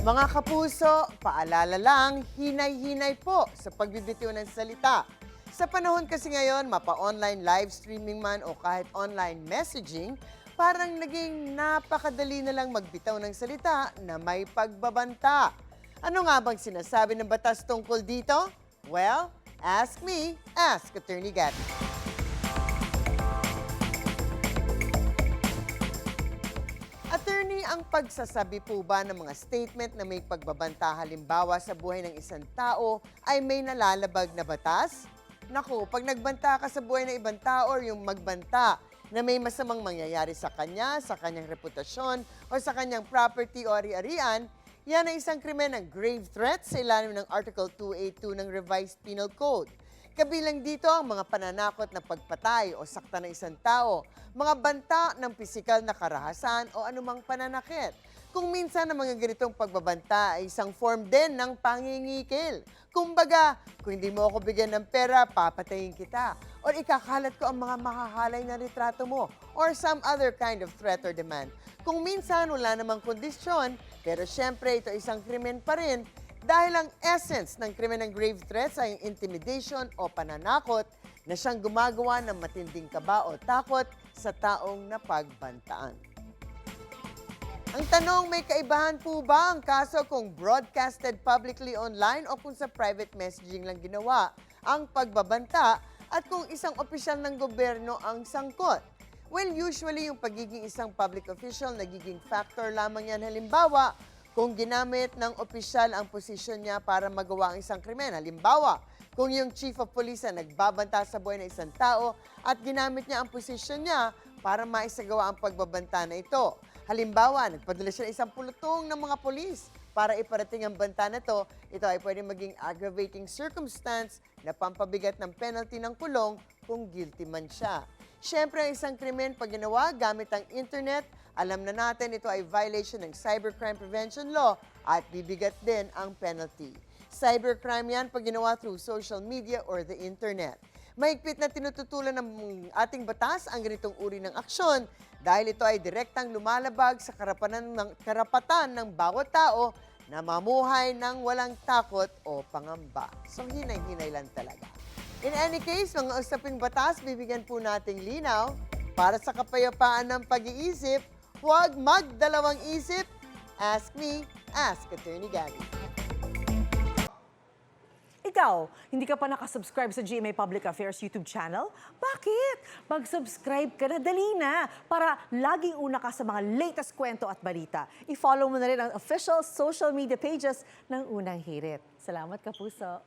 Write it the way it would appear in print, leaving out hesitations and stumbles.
Mga kapuso, paalala lang, hinay-hinay po sa pagbibitiw ng salita. Sa panahon kasi ngayon, mapa-online live streaming man o kahit online messaging, parang naging napakadali na lang magbitaw ng salita na may pagbabanta. Ano nga bang sinasabi ng batas tungkol dito? Well, ask me, ask Attorney Gabby. Attorney, ang pagsasabi po ba ng mga statement na may pagbabanta halimbawa sa buhay ng isang tao ay may nalalabag na batas? Naku, pag nagbanta ka sa buhay ng ibang tao or yung magbanta na may masamang mangyayari sa kanya, sa kanyang reputasyon, o sa kanyang property o ari-arian, yan ay isang krimen ng grave threat sa ilalim ng Article 282 ng Revised Penal Code. Kabilang dito ang mga pananakot na pagpatay o sakta ng isang tao, mga banta ng pisikal na karahasan o anumang pananakit. Kung minsan ang mga ganitong pagbabanta ay isang form din ng pangingikil. Kumbaga, kung hindi mo ako bigyan ng pera, papatayin kita. Or ikakalat ko ang mga makahalay na retrato mo. Or some other kind of threat or demand. Kung minsan wala namang kondisyon, pero syempre ito isang krimen pa rin, dahil ang essence ng krimen ng grave threats ay intimidation o pananakot na siyang gumagawa ng matinding kaba o takot sa taong napagbantaan. Ang tanong, may kaibahan po ba ang kaso kung broadcasted publicly online o kung sa private messaging lang ginawa ang pagbabanta at kung isang opisyal ng gobyerno ang sangkot? Well, usually yung pagiging isang public official nagiging factor lamang yan halimbawa kung ginamit ng opisyal ang posisyon niya para magawa ang isang krimen. Halimbawa, kung yung chief of police na nagbabanta sa buhay ng isang tao at ginamit niya ang posisyon niya para maisagawa ang pagbabanta na ito. Halimbawa, nagpadala siya ng isang pulutong ng mga polis para iparating ang banta na ito ay pwedeng maging aggravating circumstance na pampabigat ng penalty ng kulong kung guilty man siya. Siyempre, ang isang krimen pag ginawa gamit ang internet, alam na natin ito ay violation ng Cybercrime Prevention Law at bibigat din ang penalty. Cybercrime yan pag ginawa through social media or the internet. Mahigpit na tinututulan ng ating batas ang ganitong uri ng aksyon dahil ito ay direktang lumalabag sa karapatan ng bawat tao na mamuhay ng walang takot o pangamba. So hinay-hinay lang talaga. In any case, mga usaping batas, bibigyan po nating linaw para sa kapayapaan ng pag-iisip. Huwag magdalawang isip. Ask me, ask Attorney Gabby. Ikaw, hindi ka pa nakasubscribe sa GMA Public Affairs YouTube channel? Bakit? Mag-subscribe ka na, dali na, para laging una ka sa mga latest kwento at balita. I-follow mo na rin ang official social media pages ng Unang Hirit. Salamat, Kapuso.